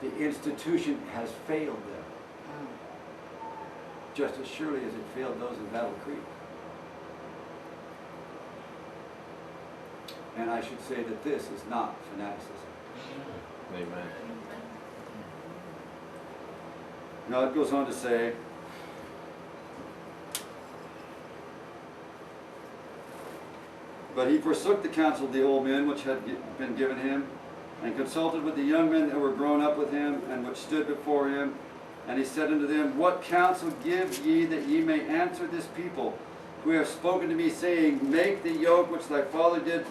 the institution has failed them. Just as surely as it failed those in Battle Creek. And I should say that this is not fanaticism. Amen. Now it goes on to say, but he forsook the counsel of the old men which had been given him, and consulted with the young men that were grown up with him, and which stood before him. And he said unto them, what counsel give ye that ye may answer this people, who have spoken to me, saying, make the yoke which thy father did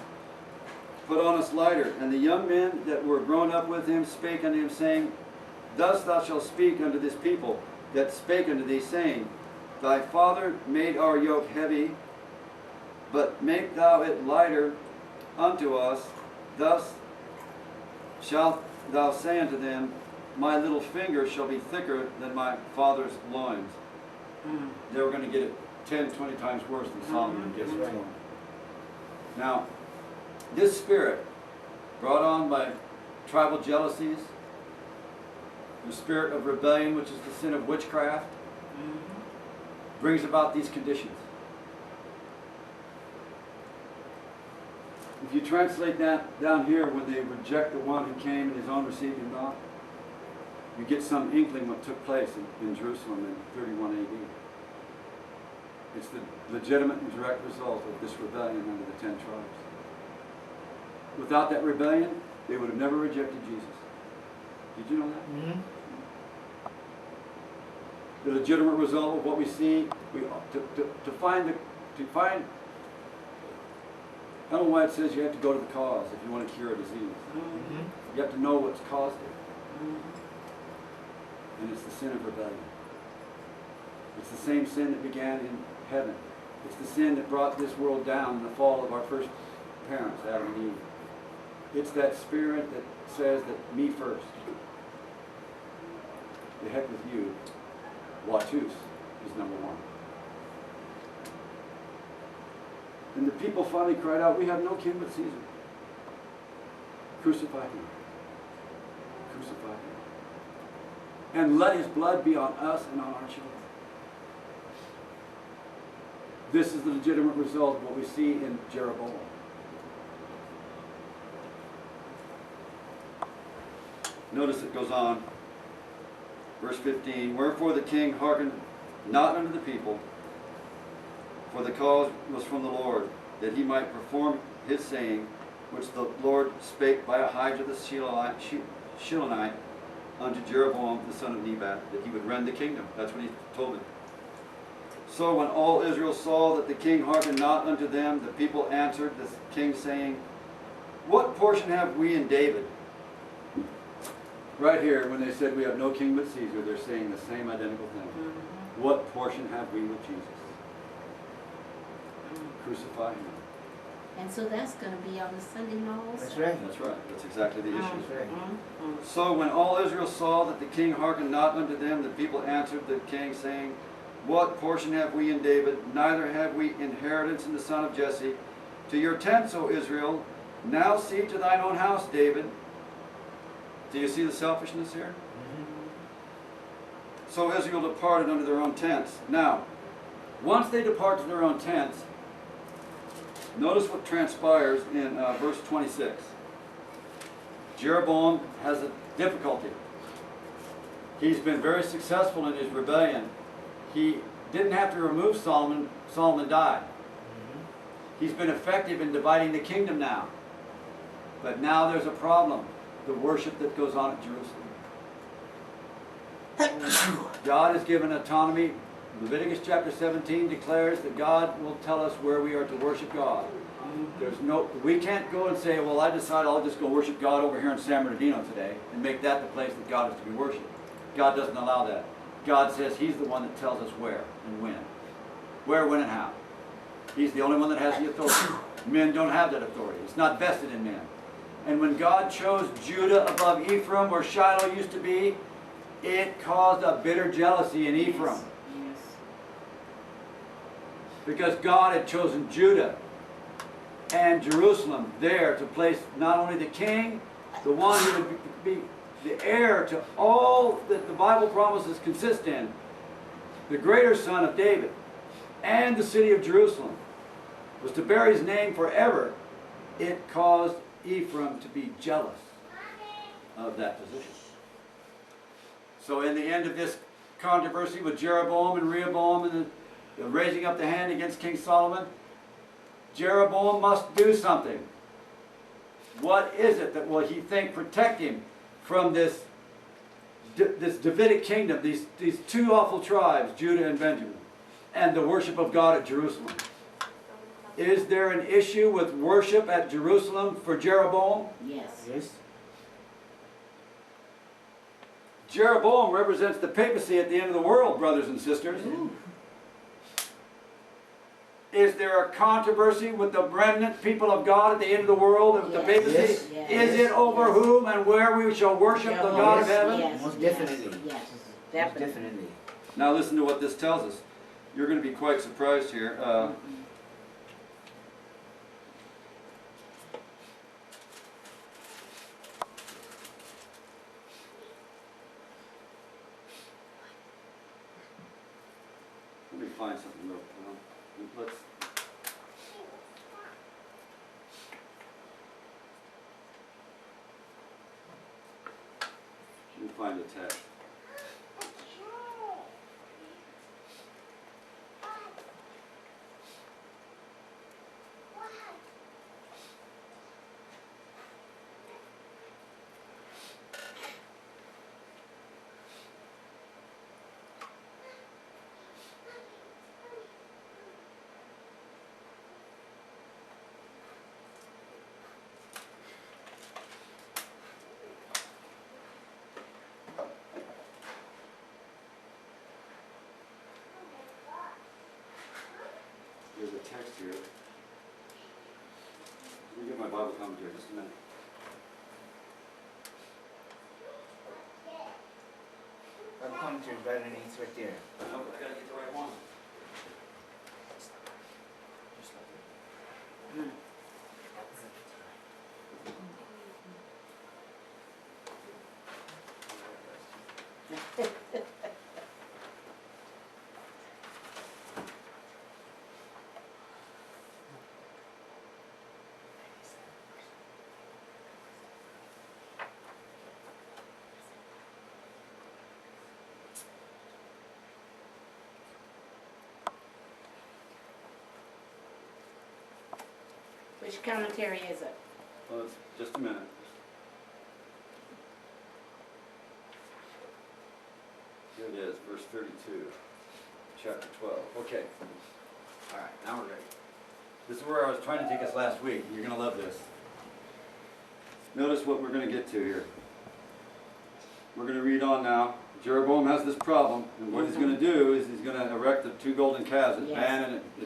put on us lighter? And the young men that were grown up with him spake unto him, saying, thus thou shalt speak unto this people that spake unto thee, saying, thy father made our yoke heavy, but make thou it lighter unto us. Thus shalt thou say unto them, my little finger shall be thicker than my father's loins. They were going to get it 10, 20 times worse than Solomon gets it to them. Now, this spirit, brought on by tribal jealousies, the spirit of rebellion, which is the sin of witchcraft, brings about these conditions. If you translate that down here, when they reject the one who came and his own received him not, you get some inkling what took place in Jerusalem in 31 AD. It's the legitimate and direct result of this rebellion under the 10 tribes. Without that rebellion, they would have never rejected Jesus. Did you know that? The legitimate result of what we see, to find Ellen White says you have to go to the cause if you want to cure a disease. You have to know what's caused it. And it's the sin of rebellion. It's the same sin that began in heaven. It's the sin that brought this world down in the fall of our first parents, Adam and Eve. It's that spirit that says that me first. The heck with you. Watus is number one. And the people finally cried out, we have no king but Caesar. Crucify him. Crucify him. And let his blood be on us and on our children. This is the legitimate result of what we see in Jeroboam. Notice it goes on. Verse 15, wherefore the king hearkened not unto the people, for the cause was from the Lord, that he might perform his saying, which the Lord spake by Ahijah the Shilonite unto Jeroboam the son of Nebat, that he would rend the kingdom. That's what he told him. So when all Israel saw that the king hearkened not unto them, the people answered the king, saying, what portion have we in David? Right here, when they said we have no king but Caesar, they're saying the same identical thing. What portion have we with Jesus? Crucify him. And so that's going to be on the Sunday law also? That's right. That's right. That's exactly the issue. Right. So when all Israel saw that the king hearkened not unto them, the people answered the king, saying, what portion have we in David? Neither have we inheritance in the son of Jesse. To your tents, O Israel, now see to thine own house, David. Do you see the selfishness here? So Israel departed unto their own tents. Now, once they depart to their own tents, notice what transpires in verse 26. Jeroboam has a difficulty. He's been very successful in his rebellion. He didn't have to remove Solomon. Solomon died. He's been effective in dividing the kingdom now. But now there's a problem. The worship that goes on at Jerusalem. God has given autonomy. Leviticus chapter 17 declares that God will tell us where we are to worship God. We can't go and say, well, I decide I'll just go worship God over here in San Bernardino today and make that the place that God is to be worshipped. God doesn't allow that. God says He's the one that tells us where and when. Where, when, and how. He's the only one that has the authority. Men don't have that authority. It's not vested in men. And when God chose Judah above Ephraim, where Shiloh used to be, it caused a bitter jealousy in Ephraim. Yes. Because God had chosen Judah and Jerusalem there to place not only the king, the one who would be the heir to all that the Bible promises consist in, the greater son of David, and the city of Jerusalem, was to bear his name forever, it caused Ephraim to be jealous of that position. So in the end of this controversy with Jeroboam and Rehoboam and the raising up the hand against King Solomon, Jeroboam must do something. What is it that will he think protect him from this Davidic kingdom, these two awful tribes, Judah and Benjamin, and the worship of God at Jerusalem? Is there an issue with worship at Jerusalem for Jeroboam? Yes. Yes. Jeroboam represents the papacy at the end of the world, brothers and sisters. Is there a controversy with the remnant people of God at the end of the world and with the papacy? Yes. Yes. Is it over whom and where we shall worship the God of heaven? Yes. Most definitely. Yes. Most Definitely. definitely. Now listen to what this tells us. You're going to be quite surprised here. Let me find something real quick. Let's. Let me find the text. There's a text here. Let me get my Bible commentary just a minute. Bible commentary is right underneath, right there. No, I gotta get the right one. Which commentary is it? Well, it's just a minute. Here it is, verse 32, chapter 12. Okay. All right, now we're ready. This is where I was trying to take us last week. You're going to love this. Notice what we're going to get to here. We're going to read on now. Jeroboam has this problem, and what he's going to do is he's going to erect the two golden calves at Yes.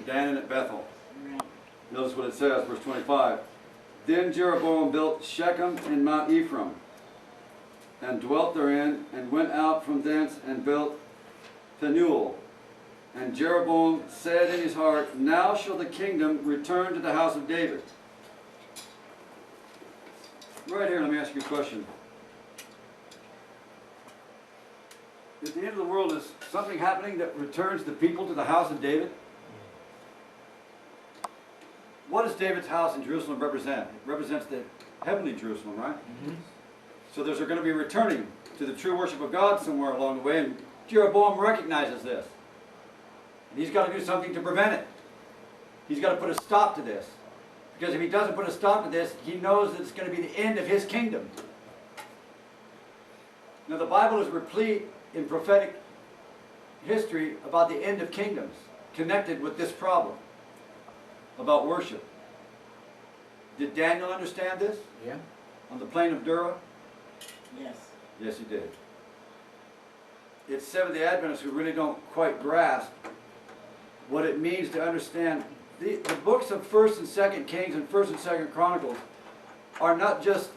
Dan and at Bethel. Right. Notice what it says, verse 25. Then Jeroboam built Shechem in Mount Ephraim, and dwelt therein, and went out from thence and built Phanuel. And Jeroboam said in his heart, now shall the kingdom return to the house of David. Right here, let me ask you a question. At the end of the world, is something happening that returns the people to the house of David? What does David's house in Jerusalem represent? It represents the heavenly Jerusalem, right? Mm-hmm. So there's going to be returning to the true worship of God somewhere along the way, and Jeroboam recognizes this. And he's got to do something to prevent it. He's got to put a stop to this. Because if he doesn't put a stop to this, he knows that it's going to be the end of his kingdom. Now the Bible is replete in prophetic history about the end of kingdoms connected with this problem about worship. Did Daniel understand this Yeah. on the plain of Dura? Yes. Yes, he did. It's Seventh-day Adventists who really don't quite grasp what it means to understand. The books of 1st and 2nd Kings and 1st and 2nd Chronicles are not just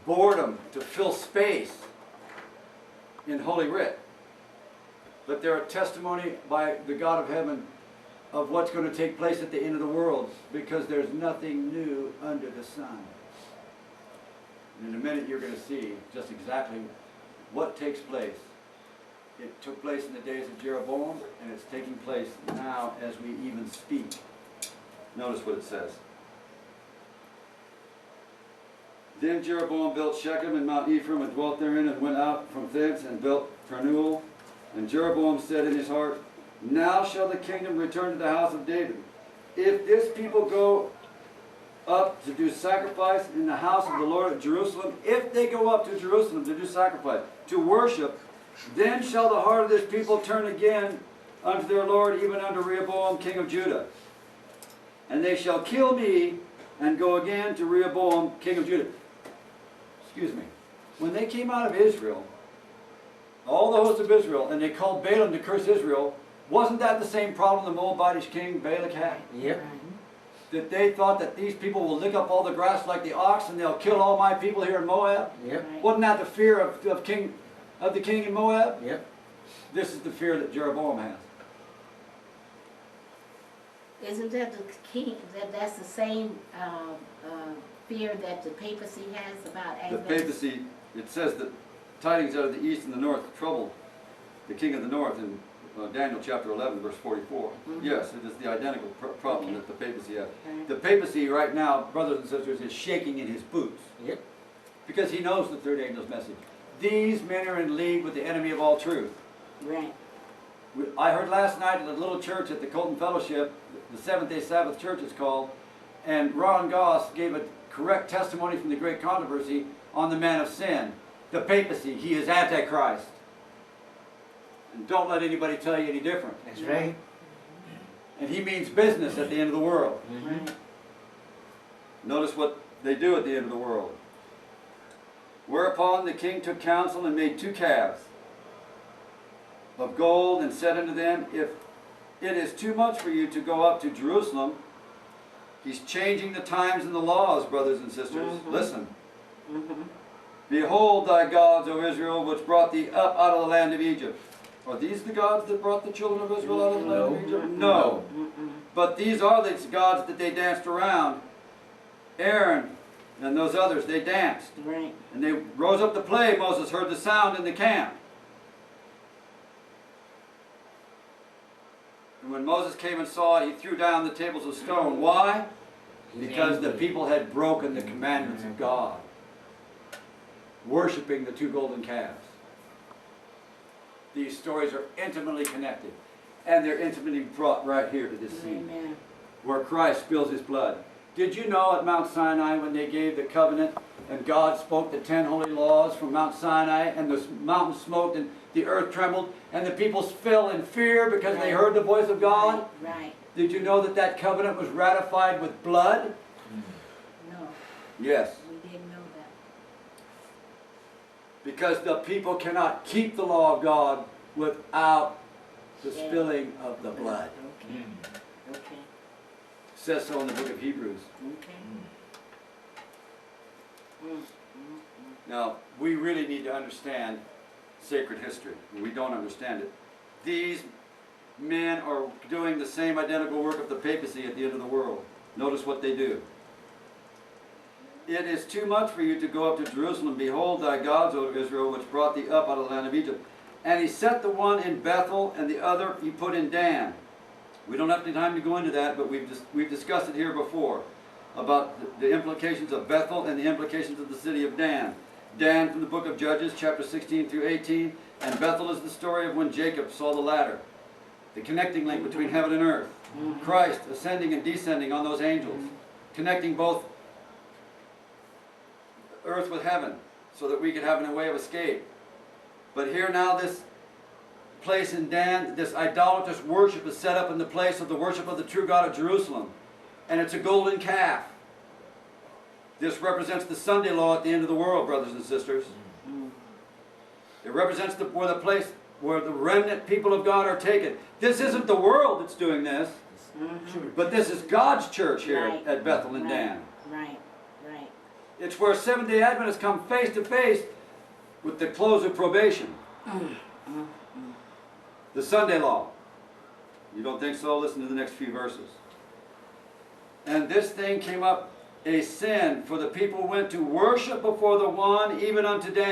boredom to fill space in Holy Writ, but they're a testimony by the God of heaven of what's going to take place at the end of the world, because there's nothing new under the sun. And in a minute you're going to see just exactly what takes place. It took place in the days of Jeroboam, and it's taking place now as we even speak. Notice what it says. Then Jeroboam built Shechem and Mount Ephraim and dwelt therein, and went out from thence and built Penuel. And Jeroboam said in his heart, now shall the kingdom return to the house of David. If this people go up to do sacrifice in the house of the Lord at Jerusalem, if they go up to Jerusalem to do sacrifice, to worship, then shall the heart of this people turn again unto their Lord, even unto Rehoboam king of Judah. And they shall kill me and go again to Rehoboam king of Judah. Excuse me. When they came out of Israel, all the hosts of Israel, and they called Balaam to curse Israel, wasn't that the same problem the Moabitish king Balak had? Yep. That they thought that these people will lick up all the grass like the ox and they'll kill all my people here in Moab? Yep. Right. Wasn't that the fear of the king in Moab? Yep. This is the fear that Jeroboam has. Isn't that the king, that's the same fear that the papacy has about The Ahab? papacy, it says that tidings out of the east and the north troubled the king of the north in Daniel chapter 11 verse 44. Mhm. Yes, it is the identical problem Okay. that the papacy has. Right. The papacy right now, brothers and sisters, is shaking in his boots Yep. because he knows the third angel's message. These men are in league with the enemy of all truth. Right. I heard last night at a little church at the Colton Fellowship, the Seventh-day Sabbath Church is called, and Ron Goss gave a correct testimony from the great controversy on the man of sin, the papacy. He is Antichrist. And don't let anybody tell you any different. That's right. And he means business at the end of the world. Right. Notice what they do at the end of the world. Whereupon the king took counsel and made 2 calves of gold, and said unto them, if it is too much for you to go up to Jerusalem, he's changing the times and the laws, brothers and sisters. Mhm. Listen. Mm-hmm. Behold thy gods, O Israel, which brought thee up out of the land of Egypt. Are these the gods that brought the children of Israel out of the land of Egypt? No. But these are the gods that they danced around. Aaron and those others, they danced. Right. And they rose up to play. Moses heard the sound in the camp. And when Moses came and saw it, he threw down the tables of stone. Why? Because the people had broken the commandments of God, worshiping the 2 golden calves. These stories are intimately connected, and they're intimately brought right here to this scene, Amen. where Christ spills his blood. Did you know at Mount Sinai when they gave the covenant and God spoke the 10 holy laws from Mount Sinai, and the mountain smoked and the earth trembled and the people fell in fear because they heard the voice of God? Right. Did you know that that covenant was ratified with blood? No, Yes. we didn't know that. Because the people cannot keep the law of God without the spilling of the blood. Okay. Okay. It says so in the book of Hebrews. Okay. Mm. Now, we really need to understand sacred history. We don't understand it. These men are doing the same identical work of the papacy at the end of the world. Notice what they do. It is too much for you to go up to Jerusalem. Behold thy gods, O Israel, which brought thee up out of the land of Egypt. And he set the one in Bethel, and the other he put in Dan. We don't have time to go into that, but we've discussed it here before, about the implications of Bethel and the implications of the city of Dan. Dan from the book of Judges, chapter 16 through 18, and Bethel is the story of when Jacob saw the ladder, the connecting link between heaven and earth. Christ ascending and descending on those angels, connecting both earth with heaven, so that we could have a way of escape. But here now this place in Dan, this idolatrous worship is set up in the place of the worship of the true God of Jerusalem. And it's a golden calf. This represents the Sunday law at the end of the world, brothers and sisters. It represents where the place where the remnant people of God are taken. This isn't the world that's doing this, but this is God's church here Right. at Bethel and Dan. Right. Right. It's where Seventh-day Adventists come face to face with the close of probation. The Sunday law. You don't think so? Listen to the next few verses. And this thing came up a sin, for the people went to worship before the one, even unto Dan.